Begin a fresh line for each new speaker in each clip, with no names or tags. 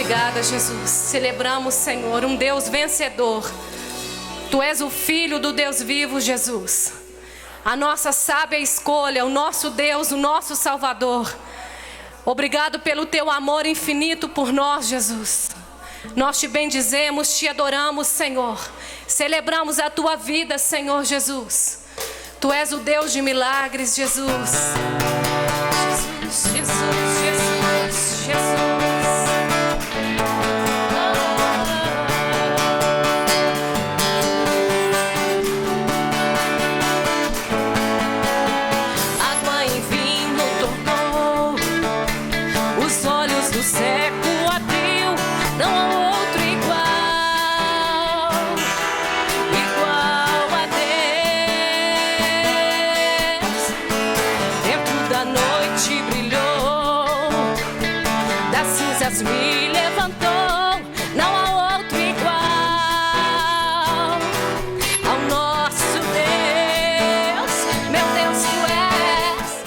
obrigada, Jesus. Celebramos, Senhor, um Deus vencedor. Tu és o Filho do Deus vivo, Jesus. A nossa sábia escolha, o nosso Deus, o nosso Salvador. Obrigado pelo teu amor infinito por nós, Jesus. Nós te bendizemos, te adoramos, Senhor. Celebramos a tua vida, Senhor Jesus. Tu és o Deus de milagres, Jesus. Jesus, Jesus, Jesus, Jesus.
Me levantou, não há outro igual ao nosso Deus, meu Deus, tu és.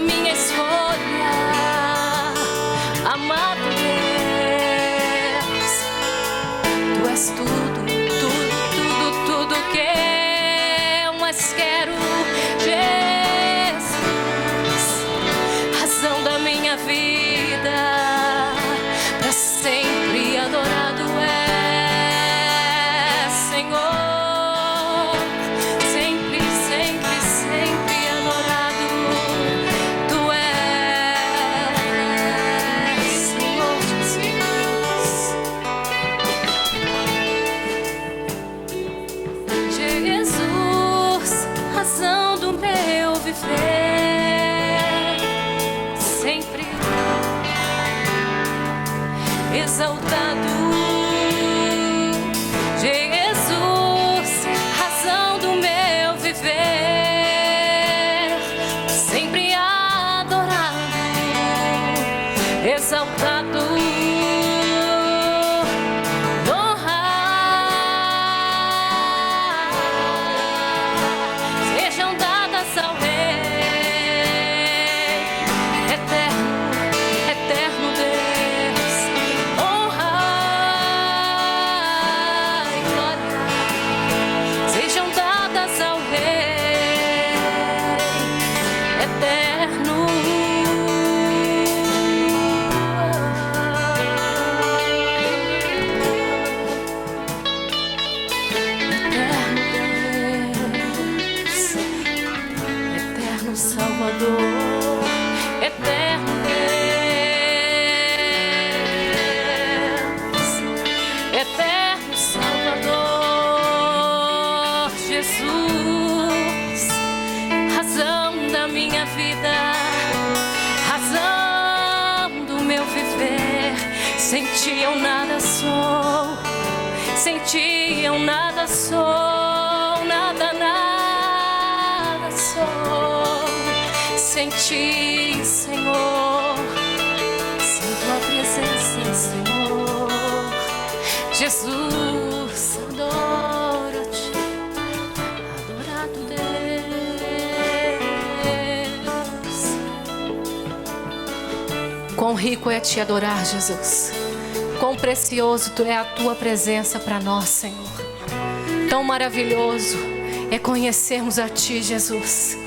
Minha escolha, amado Deus. exaltado. Jesus, razão do meu viver, sempre adorado, exaltado. Sem ti eu nada sou, sem ti eu nada sou, nada, nada sou. Sem ti, Senhor, sem tua presença, Senhor. Jesus, adoro-te, adorado Deus. Quão rico é te adorar, Jesus. Quão precioso é a tua presença para nós, Senhor. Tão maravilhoso é conhecermos a ti, Jesus.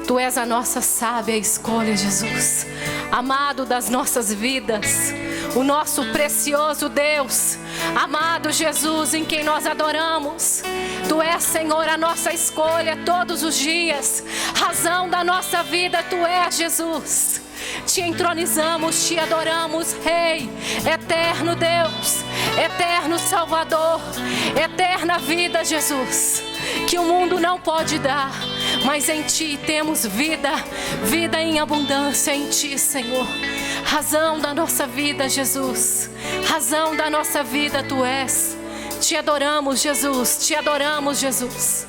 Tu és a nossa sábia escolha, Jesus. Amado das nossas vidas, o nosso precioso Deus. Amado Jesus, em quem nós adoramos. Tu és, Senhor, a nossa escolha todos os dias. Razão da nossa vida, tu és, Jesus. Te entronizamos, te adoramos, Rei, eterno Deus, eterno Salvador, eterna vida, Jesus, que o mundo não pode dar, mas em Ti temos vida, vida em abundância em Ti, Senhor. Razão da nossa vida, Jesus, razão da nossa vida Tu és. Te adoramos, Jesus, te adoramos, Jesus,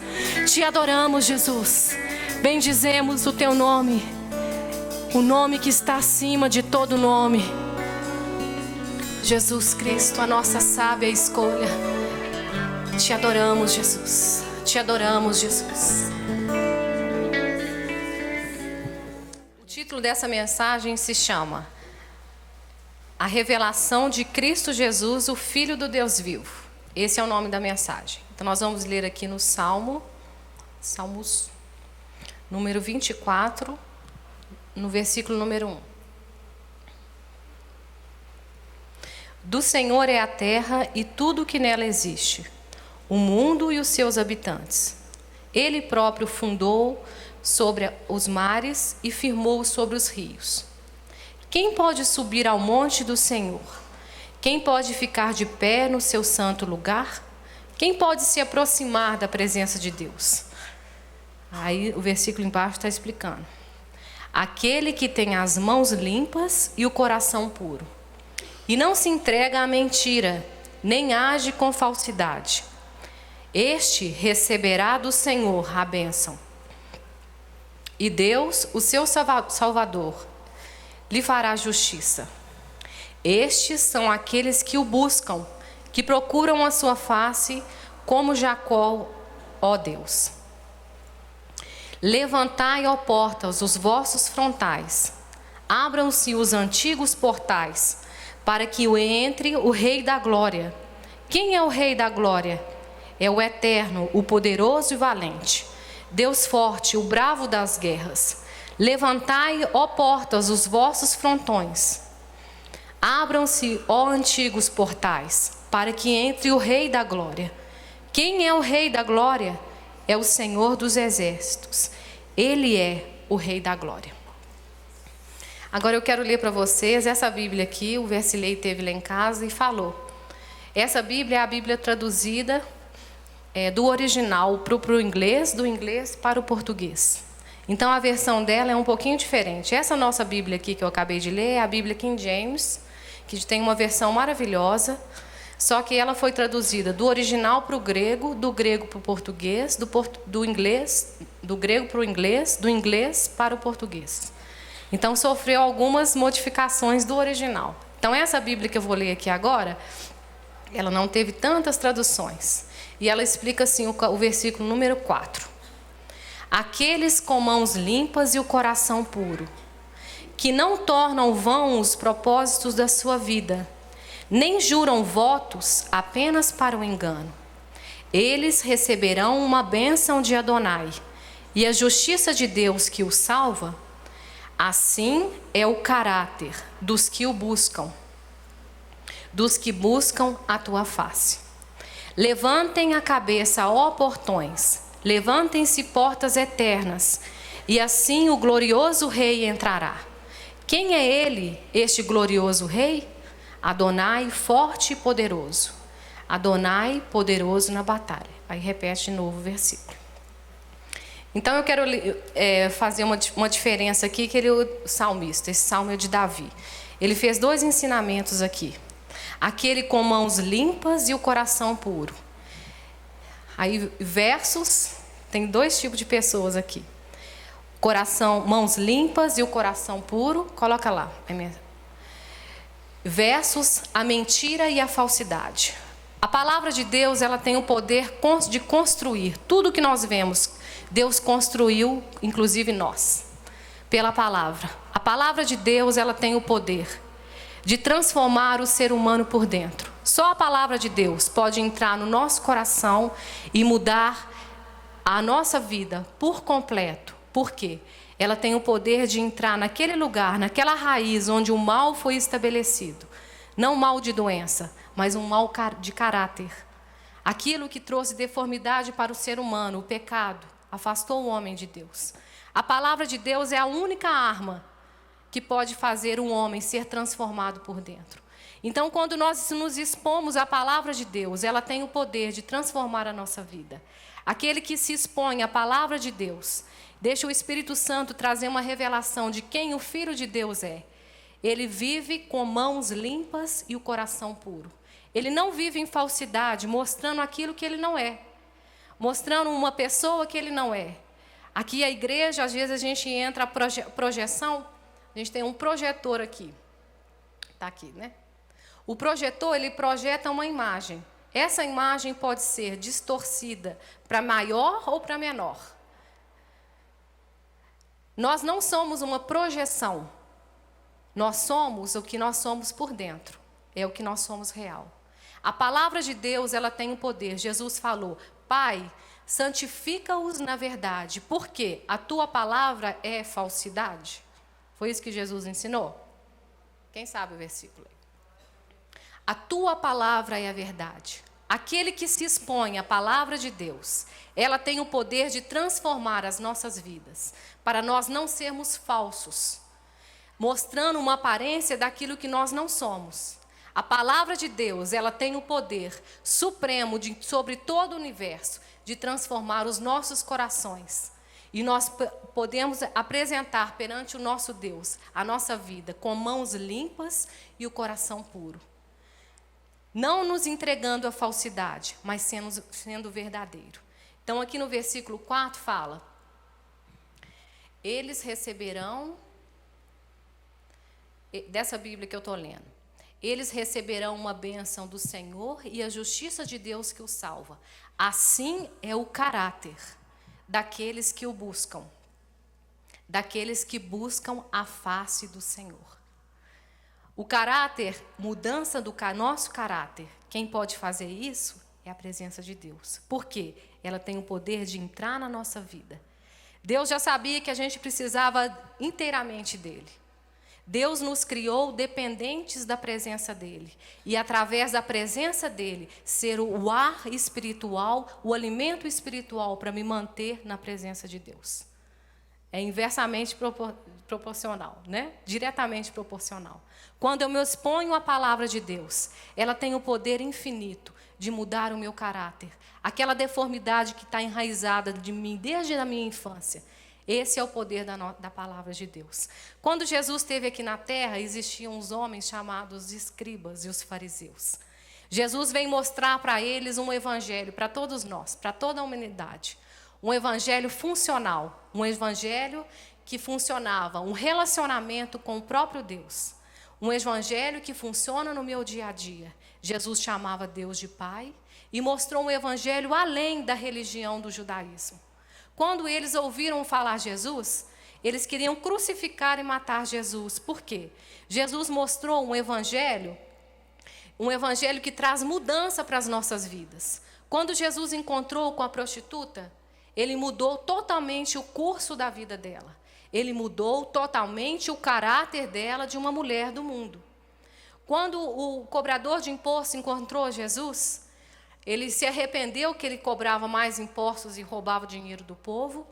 te adoramos, Jesus. Bendizemos o Teu nome, o nome que está acima de todo nome. Jesus Cristo, a nossa sábia escolha. Te adoramos, Jesus. Te adoramos, Jesus. O título dessa mensagem se chama A Revelação de Cristo Jesus, o Filho do Deus Vivo. Esse é o nome da mensagem. Então nós vamos ler aqui no Salmos número 24, no versículo número 1. Do Senhor é a terra e tudo o que nela existe, o mundo e os seus habitantes. Ele próprio fundou sobre os mares e firmou sobre os rios. Quem pode subir ao monte do Senhor? Quem pode ficar de pé no seu santo lugar? Quem pode se aproximar da presença de Deus? Aí o versículo embaixo está explicando. Aquele que tem as mãos limpas e o coração puro, e não se entrega à mentira, nem age com falsidade. Este receberá do Senhor a bênção. E Deus, o seu Salvador, lhe fará justiça. Estes são aqueles que o buscam, que procuram a sua face, como Jacó, ó Deus. Levantai, ó portas, os vossos frontais. Abram-se os antigos portais, para que entre o Rei da Glória. Quem é o Rei da Glória? É o Eterno, o poderoso e valente, Deus forte, o bravo das guerras. Levantai, ó portas, os vossos frontões. Abram-se, ó antigos portais, para que entre o Rei da Glória. Quem é o Rei da Glória? É o Senhor dos Exércitos. Ele é o Rei da Glória. Agora eu quero ler para vocês essa Bíblia aqui. O Versilei teve lá em casa e falou. Essa Bíblia é a Bíblia traduzida do original para o inglês, do inglês para o português. Então a versão dela é um pouquinho diferente. Essa nossa Bíblia aqui que eu acabei de ler é a Bíblia King James, que tem uma versão maravilhosa, só que ela foi traduzida do original para o grego, do grego para o português, do grego para o inglês, do inglês para o português. Então sofreu algumas modificações do original. Então essa Bíblia que eu vou ler aqui agora, ela não teve tantas traduções. E ela explica assim o versículo número 4. Aqueles com mãos limpas e o coração puro, que não tornam vão os propósitos da sua vida, nem juram votos apenas para o engano. Eles receberão uma bênção de Adonai, e a justiça de Deus que o salva. Assim é o caráter dos que o buscam, dos que buscam a tua face. Levantem a cabeça, ó portões, levantem-se portas eternas, e assim o glorioso rei entrará. Quem é ele, este glorioso rei? Adonai forte e poderoso. Adonai poderoso na batalha. Aí repete de novo o versículo. Então eu quero fazer uma diferença aqui, que ele é o salmista. Esse salmo é de Davi. Ele fez 2 ensinamentos aqui. Aquele com mãos limpas e o coração puro. Aí versos, tem 2 tipos de pessoas aqui. Mãos limpas e o coração puro. Coloca lá. Versus a mentira e a falsidade. A palavra de Deus, ela tem o poder de construir. Tudo que nós vemos, Deus construiu, inclusive nós, pela palavra. A palavra de Deus, ela tem o poder de transformar o ser humano por dentro. Só a palavra de Deus pode entrar no nosso coração e mudar a nossa vida por completo. Por quê? Ela tem o poder de entrar naquele lugar, naquela raiz onde o mal foi estabelecido. Não mal de doença, mas um mal de caráter. Aquilo que trouxe deformidade para o ser humano, o pecado, afastou o homem de Deus. A palavra de Deus é a única arma que pode fazer um homem ser transformado por dentro. Então, quando nós nos expomos à palavra de Deus, ela tem o poder de transformar a nossa vida. Aquele que se expõe à palavra de Deus, deixa o Espírito Santo trazer uma revelação de quem o Filho de Deus é. Ele vive com mãos limpas e o coração puro. Ele não vive em falsidade, mostrando aquilo que ele não é. Mostrando uma pessoa que ele não é. Aqui a igreja, às vezes a gente entra a projeção. A gente tem um projetor aqui. Está aqui, né? O projetor, ele projeta uma imagem. Essa imagem pode ser distorcida para maior ou para menor. Nós não somos uma projeção. Nós somos o que nós somos por dentro. É o que nós somos real. A palavra de Deus, ela tem o poder. Jesus falou: Pai, santifica-os na verdade. Por quê? A tua palavra é falsidade. Foi isso que Jesus ensinou? Quem sabe o versículo? A tua palavra é a verdade. Aquele que se expõe à palavra de Deus, ela tem o poder de transformar as nossas vidas, para nós não sermos falsos, mostrando uma aparência daquilo que nós não somos. A palavra de Deus, ela tem o poder supremo sobre todo o universo, de transformar os nossos corações. E nós podemos apresentar perante o nosso Deus a nossa vida com mãos limpas e o coração puro. Não nos entregando à falsidade, mas sendo verdadeiro. Então aqui no versículo 4 fala: eles receberão, dessa Bíblia que eu estou lendo, eles receberão uma bênção do Senhor e a justiça de Deus que os salva. Assim é o caráter daqueles que o buscam, daqueles que buscam a face do Senhor. O caráter, mudança do nosso caráter, quem pode fazer isso é a presença de Deus. Por quê? Ela tem o poder de entrar na nossa vida. Deus já sabia que a gente precisava inteiramente dele. Deus nos criou dependentes da presença dele. E através da presença dele, ser o ar espiritual, o alimento espiritual para me manter na presença de Deus. É inversamente proporcional, né? Diretamente proporcional. Quando eu me exponho à palavra de Deus, ela tem o poder infinito de mudar o meu caráter. Aquela deformidade que está enraizada de mim desde a minha infância, Esse é o poder da palavra de Deus. Quando Jesus esteve aqui na terra, existiam uns homens chamados escribas e os fariseus. Jesus vem mostrar para eles um evangelho, para todos nós, para toda a humanidade. Um evangelho funcional, um evangelho que funcionava, um relacionamento com o próprio Deus. Um evangelho que funciona no meu dia a dia. Jesus chamava Deus de Pai e mostrou um evangelho além da religião do judaísmo. Quando eles ouviram falar Jesus, eles queriam crucificar e matar Jesus. Por quê? Jesus mostrou um evangelho que traz mudança para as nossas vidas. Quando Jesus encontrou com a prostituta, ele mudou totalmente o curso da vida dela. Ele mudou totalmente o caráter dela de uma mulher do mundo. Quando o cobrador de impostos encontrou Jesus, ele se arrependeu que ele cobrava mais impostos e roubava o dinheiro do povo,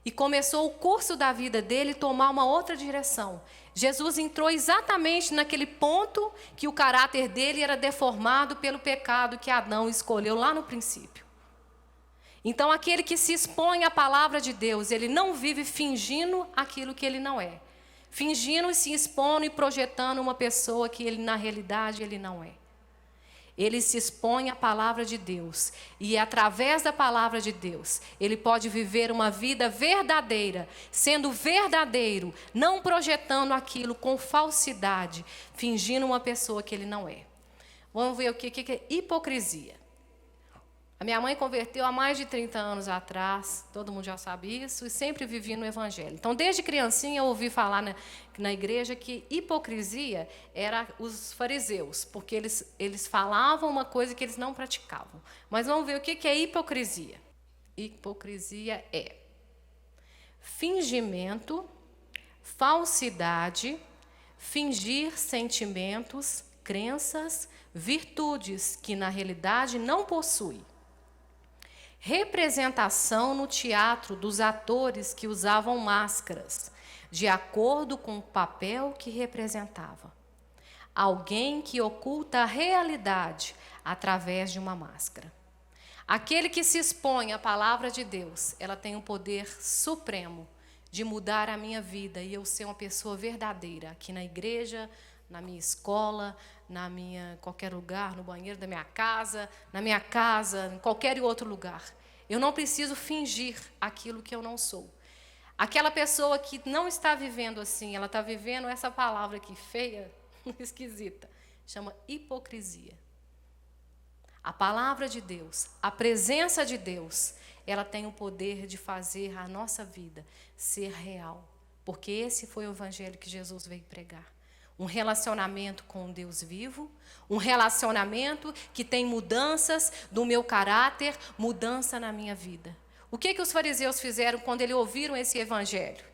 e começou o curso da vida dele tomar uma outra direção. Jesus entrou exatamente naquele ponto que o caráter dele era deformado pelo pecado que Adão escolheu lá no princípio. Então, aquele que se expõe à palavra de Deus, ele não vive fingindo aquilo que ele não é. Fingindo e se expondo e projetando uma pessoa que ele, na realidade, ele não é. Ele se expõe à palavra de Deus. E através da palavra de Deus, ele pode viver uma vida verdadeira, sendo verdadeiro, não projetando aquilo com falsidade, fingindo uma pessoa que ele não é. Vamos ver o que é hipocrisia. A minha mãe converteu há mais de 30 anos atrás, todo mundo já sabe isso, e sempre vivi no Evangelho. Então, desde criancinha, eu ouvi falar na igreja que hipocrisia era os fariseus, porque eles falavam uma coisa que eles não praticavam. Mas vamos ver o que é hipocrisia. Hipocrisia é fingimento, falsidade, fingir sentimentos, crenças, virtudes que na realidade não possui. Representação no teatro dos atores que usavam máscaras, de acordo com o papel que representava. Alguém que oculta a realidade através de uma máscara. Aquele que se expõe à palavra de Deus, ela tem o poder supremo de mudar a minha vida e eu ser uma pessoa verdadeira aqui na igreja, na minha escola, qualquer lugar, no banheiro da minha casa, na minha casa, em qualquer outro lugar. Eu não preciso fingir aquilo que eu não sou. Aquela pessoa que não está vivendo assim, ela está vivendo essa palavra aqui, feia, esquisita, chama hipocrisia. A palavra de Deus, a presença de Deus, ela tem o poder de fazer a nossa vida ser real. Porque esse foi o evangelho que Jesus veio pregar. Um relacionamento com o Deus vivo, um relacionamento que tem mudanças do meu caráter, mudança na minha vida. O que os fariseus fizeram quando eles ouviram esse evangelho?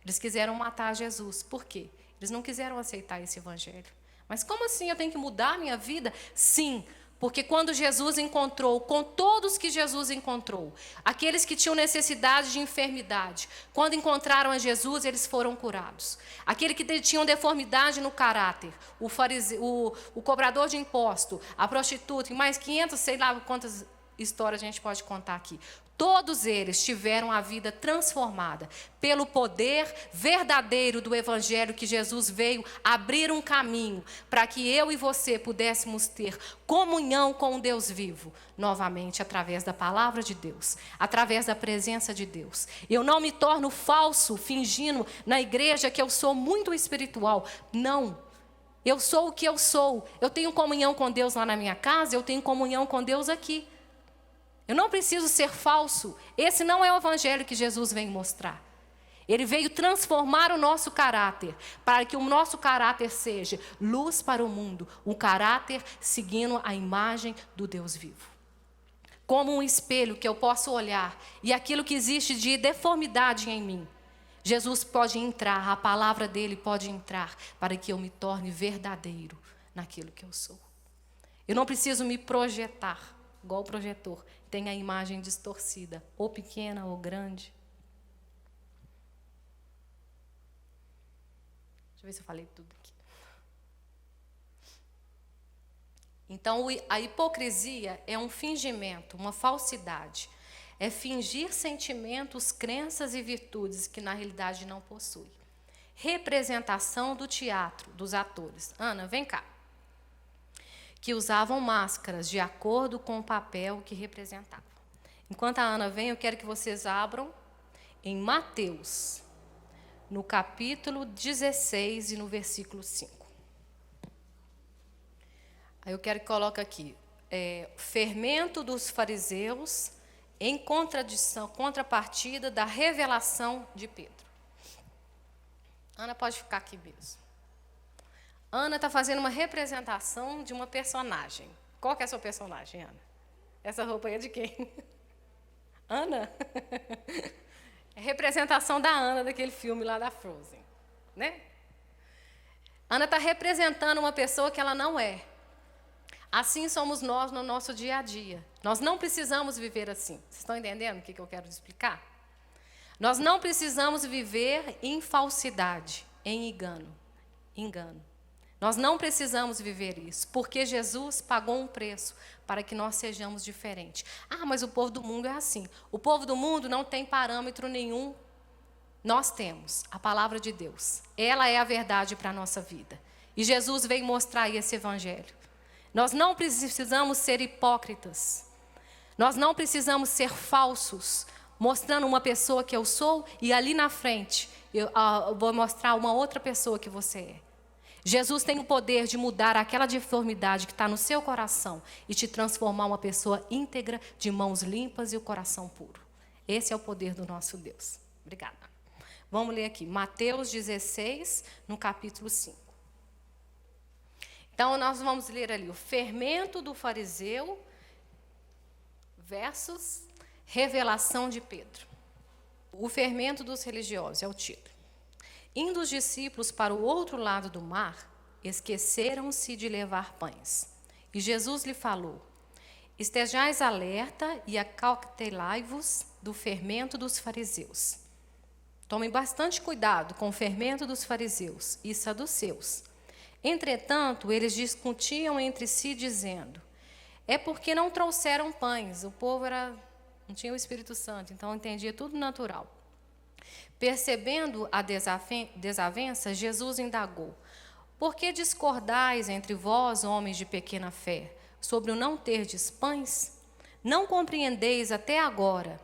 Eles quiseram matar Jesus. Por quê? Eles não quiseram aceitar esse evangelho. Mas como assim eu tenho que mudar a minha vida? Sim, porque quando Jesus encontrou, com todos que Jesus encontrou, aqueles que tinham necessidade de enfermidade, quando encontraram a Jesus, eles foram curados. Aquele que tinham deformidade no caráter, o cobrador de imposto, a prostituta, e mais 500, sei lá quantas histórias a gente pode contar aqui. Todos eles tiveram a vida transformada pelo poder verdadeiro do evangelho que Jesus veio abrir um caminho para que eu e você pudéssemos ter comunhão com o Deus vivo, novamente através da palavra de Deus, através da presença de Deus. Eu não me torno falso fingindo na igreja que eu sou muito espiritual. Não. Eu sou o que eu sou. Eu tenho comunhão com Deus lá na minha casa, eu tenho comunhão com Deus aqui. Eu não preciso ser falso. Esse não é o evangelho que Jesus vem mostrar. Ele veio transformar o nosso caráter, para que o nosso caráter seja luz para o mundo, um caráter seguindo a imagem do Deus vivo. Como um espelho que eu posso olhar, e aquilo que existe de deformidade em mim, Jesus pode entrar, a palavra dele pode entrar, para que eu me torne verdadeiro naquilo que eu sou. Eu não preciso me projetar, igual o projetor, tem a imagem distorcida, ou pequena ou grande. Deixa eu ver se eu falei tudo aqui. Então, a hipocrisia é um fingimento, uma falsidade. é fingir sentimentos, crenças e virtudes que na realidade não possui. Representação do teatro, dos atores. Ana, vem cá. Que usavam máscaras de acordo com o papel que representavam. Enquanto a Ana vem, eu quero que vocês abram em Mateus, no capítulo 16 e no versículo 5. Aí eu quero que coloque aqui, fermento dos fariseus em contrapartida da revelação de Pedro. Ana pode ficar aqui mesmo. Ana está fazendo uma representação de uma personagem. Qual que é a sua personagem, Ana? Essa roupa aí é de quem? Ana? É representação da Ana daquele filme lá da Frozen, né? Ana está representando uma pessoa que ela não é. Assim somos nós no nosso dia a dia. Nós não precisamos viver assim. Vocês estão entendendo o que eu quero explicar? Nós não precisamos viver em falsidade, em engano. Nós não precisamos viver isso, porque Jesus pagou um preço para que nós sejamos diferentes. Ah, mas o povo do mundo é assim. O povo do mundo não tem parâmetro nenhum. Nós temos a palavra de Deus. Ela é a verdade para a nossa vida. E Jesus veio mostrar esse evangelho. Nós não precisamos ser hipócritas. Nós não precisamos ser falsos, mostrando uma pessoa que eu sou e ali na frente eu vou mostrar uma outra pessoa que você é. Jesus tem o poder de mudar aquela deformidade que está no seu coração e te transformar uma pessoa íntegra, de mãos limpas e o coração puro. Esse é o poder do nosso Deus. Obrigada. Vamos ler aqui, Mateus 16, no capítulo 5. Então, nós vamos ler ali o fermento do fariseu versus revelação de Pedro. O fermento dos religiosos é o título. Indo os discípulos para o outro lado do mar, esqueceram-se de levar pães. E Jesus lhe falou: estejais alerta e acautelai-vos do fermento dos fariseus. Tomem bastante cuidado com o fermento dos fariseus e saduceus. Entretanto, eles discutiam entre si, dizendo: é porque não trouxeram pães. O povo não tinha o Espírito Santo, então entendia tudo natural. Percebendo a desavença, Jesus indagou: por que discordais entre vós, homens de pequena fé, sobre o não terdes pães? Não compreendeis até agora,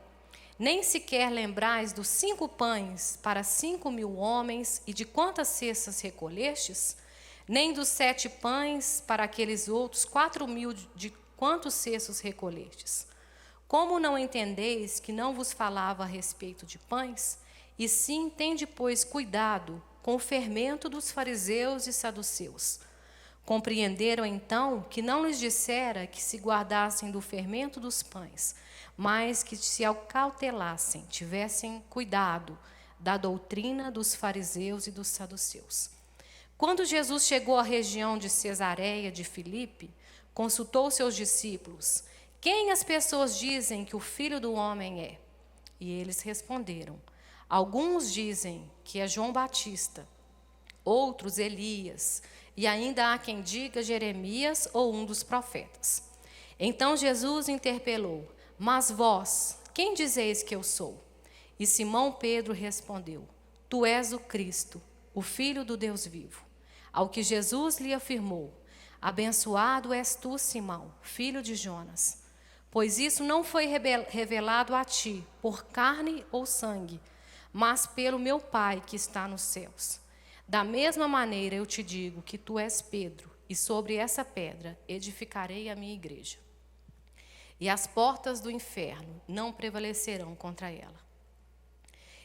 nem sequer lembrais dos 5 pães para 5.000 homens e de quantas cestas recolhestes? Nem dos 7 pães para aqueles outros 4.000 de quantos cestos recolhestes? Como não entendeis que não vos falava a respeito de pães? E sim, tende, pois, cuidado com o fermento dos fariseus e saduceus. Compreenderam, então, que não lhes dissera que se guardassem do fermento dos pães, mas que se acautelassem, tivessem cuidado da doutrina dos fariseus e dos saduceus. Quando Jesus chegou à região de Cesareia de Filipe, consultou seus discípulos: quem as pessoas dizem que o Filho do Homem é? E eles responderam: alguns dizem que é João Batista, outros Elias, e ainda há quem diga Jeremias ou um dos profetas. Então Jesus interpelou: mas vós, quem dizeis que eu sou? E Simão Pedro respondeu: tu és o Cristo, o Filho do Deus vivo. Ao que Jesus lhe afirmou: abençoado és tu, Simão, filho de Jonas, pois isso não foi revelado a ti por carne ou sangue, mas pelo meu Pai que está nos céus. Da mesma maneira eu te digo que tu és Pedro, e sobre essa pedra edificarei a minha igreja. E as portas do inferno não prevalecerão contra ela.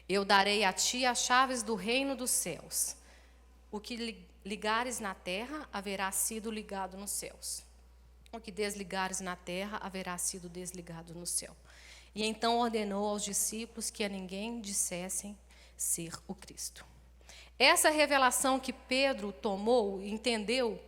Eu darei a ti as chaves do reino dos céus. O que ligares na terra haverá sido ligado nos céus. O que desligares na terra haverá sido desligado no céu. E então ordenou aos discípulos que a ninguém dissessem ser o Cristo. Essa revelação que Pedro tomou, entendeu,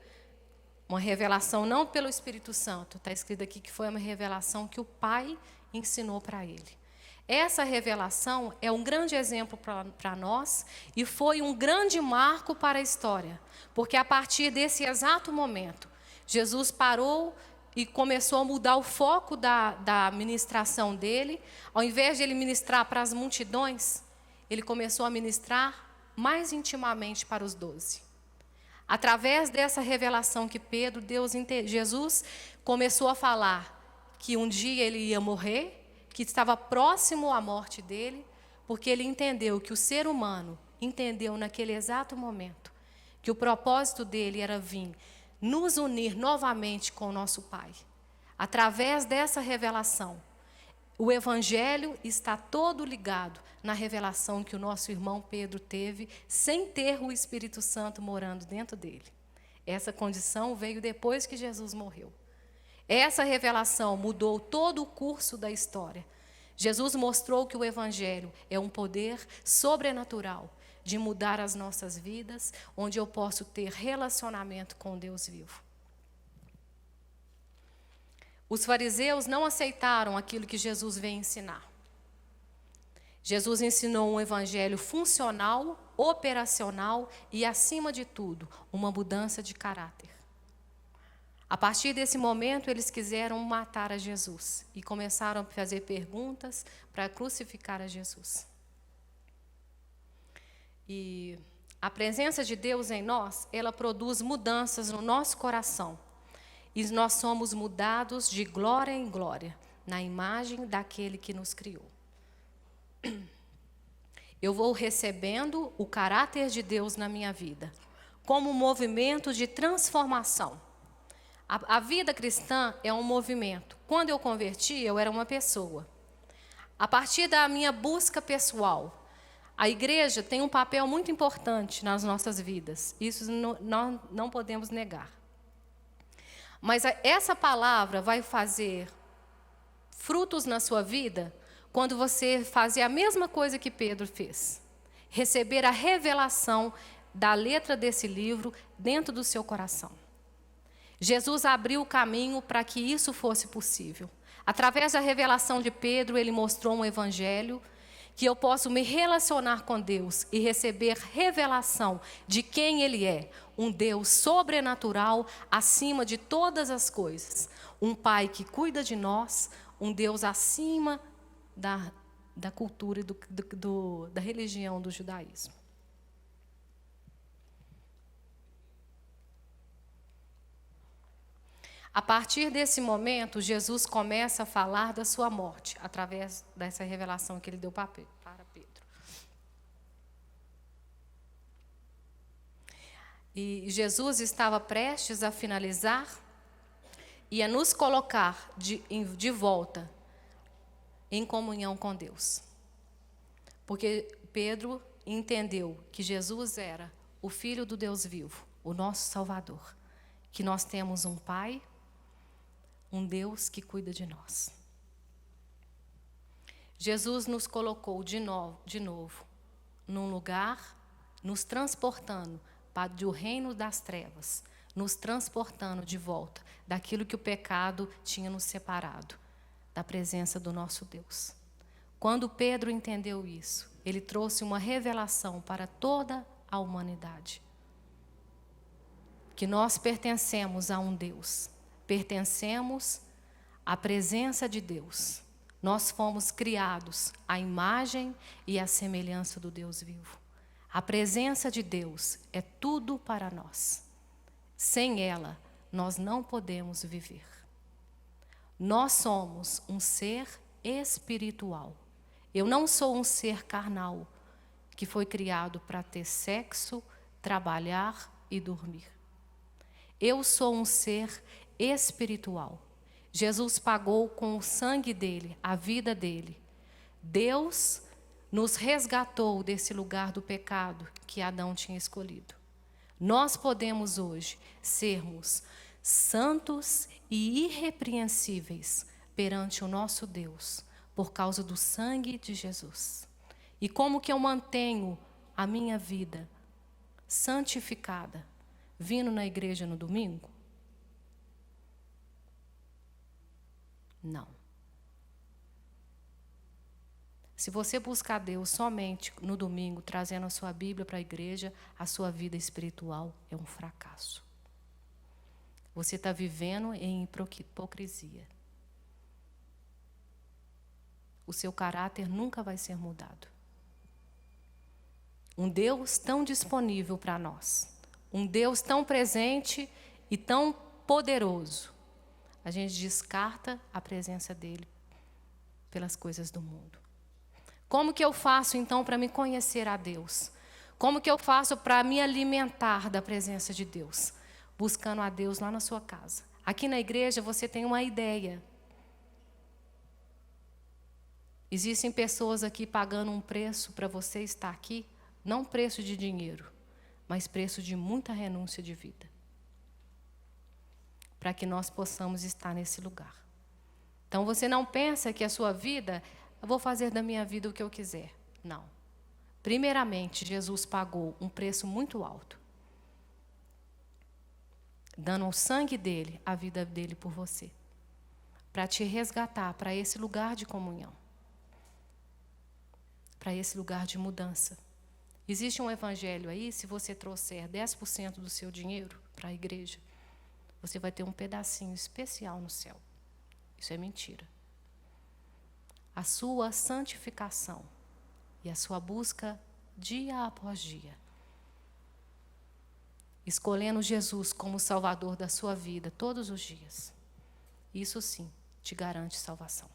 uma revelação não pelo Espírito Santo, está escrito aqui que foi uma revelação que o Pai ensinou para ele. Essa revelação é um grande exemplo para nós e foi um grande marco para a história, porque a partir desse exato momento, Jesus parou e começou a mudar o foco da ministração dele. Ao invés de ele ministrar para as multidões, ele começou a ministrar mais intimamente para os 12. Através dessa revelação que Jesus começou a falar que um dia ele ia morrer, que estava próximo à morte dele, porque ele entendeu que o ser humano entendeu naquele exato momento que o propósito dele era vir nos unir novamente com o nosso Pai. Através dessa revelação, o Evangelho está todo ligado na revelação que o nosso irmão Pedro teve, sem ter o Espírito Santo morando dentro dele. Essa condição veio depois que Jesus morreu. Essa revelação mudou todo o curso da história. Jesus mostrou que o Evangelho é um poder sobrenatural de mudar as nossas vidas, onde eu posso ter relacionamento com Deus vivo. Os fariseus não aceitaram aquilo que Jesus veio ensinar. Jesus ensinou um evangelho funcional, operacional e, acima de tudo, uma mudança de caráter. A partir desse momento, eles quiseram matar a Jesus e começaram a fazer perguntas para crucificar a Jesus. E a presença de Deus em nós, ela produz mudanças no nosso coração. E nós somos mudados de glória em glória, na imagem daquele que nos criou. Eu vou recebendo o caráter de Deus na minha vida, como um movimento de transformação. A vida cristã é um movimento. Quando eu converti, eu era uma pessoa. A partir da minha busca pessoal, a igreja tem um papel muito importante nas nossas vidas. Isso nós não podemos negar. Mas essa palavra vai fazer frutos na sua vida quando você fazer a mesma coisa que Pedro fez. Receber a revelação da letra desse livro dentro do seu coração. Jesus abriu o caminho para que isso fosse possível. Através da revelação de Pedro, ele mostrou um evangelho que eu posso me relacionar com Deus e receber revelação de quem Ele é. Um Deus sobrenatural acima de todas as coisas. Um Pai que cuida de nós, um Deus acima da cultura e da religião do judaísmo. A partir desse momento, Jesus começa a falar da sua morte, através dessa revelação que ele deu para Pedro. E Jesus estava prestes a finalizar e a nos colocar de volta em comunhão com Deus. Porque Pedro entendeu que Jesus era o Filho do Deus vivo, o nosso Salvador. Que nós temos um Pai, um Deus que cuida de nós. Jesus nos colocou de novo num lugar, nos transportando para o reino das trevas, nos transportando de volta daquilo que o pecado tinha nos separado, da presença do nosso Deus. Quando Pedro entendeu isso, ele trouxe uma revelação para toda a humanidade. Que nós pertencemos a um Deus. Pertencemos à presença de Deus. Nós fomos criados à imagem e à semelhança do Deus vivo. A presença de Deus é tudo para nós. Sem ela, nós não podemos viver. Nós somos um ser espiritual. Eu não sou um ser carnal que foi criado para ter sexo, trabalhar e dormir. Eu sou um ser espiritual. Jesus pagou com o sangue dele, a vida dele. Deus nos resgatou desse lugar do pecado que Adão tinha escolhido. Nós podemos hoje sermos santos e irrepreensíveis perante o nosso Deus, por causa do sangue de Jesus. E como que eu mantenho a minha vida santificada, vindo na igreja no domingo? Não. Se você buscar Deus somente no domingo, trazendo a sua Bíblia para a igreja, a sua vida espiritual é um fracasso. você está vivendo em hipocrisia. O seu caráter nunca vai ser mudado. Um Deus tão disponível para nós, um Deus tão presente e tão poderoso, a gente descarta a presença dele pelas coisas do mundo. Como que eu faço então para me conhecer a Deus? Como que eu faço para me alimentar da presença de Deus? Buscando a Deus lá na sua casa. Aqui na igreja você tem uma ideia. Existem pessoas aqui pagando um preço para você estar aqui, não preço de dinheiro, mas preço de muita renúncia de vida. Para que nós possamos estar nesse lugar. Então você não pensa que a sua vida, eu vou fazer da minha vida o que eu quiser. Não. Primeiramente, Jesus pagou um preço muito alto, dando o sangue dele, a vida dele por você, para te resgatar para esse lugar de comunhão, para esse lugar de mudança. Existe um evangelho aí, se você trouxer 10% do seu dinheiro para a igreja, você vai ter um pedacinho especial no céu. Isso é mentira. A sua santificação e a sua busca dia após dia, escolhendo Jesus como Salvador da sua vida todos os dias, isso sim te garante salvação.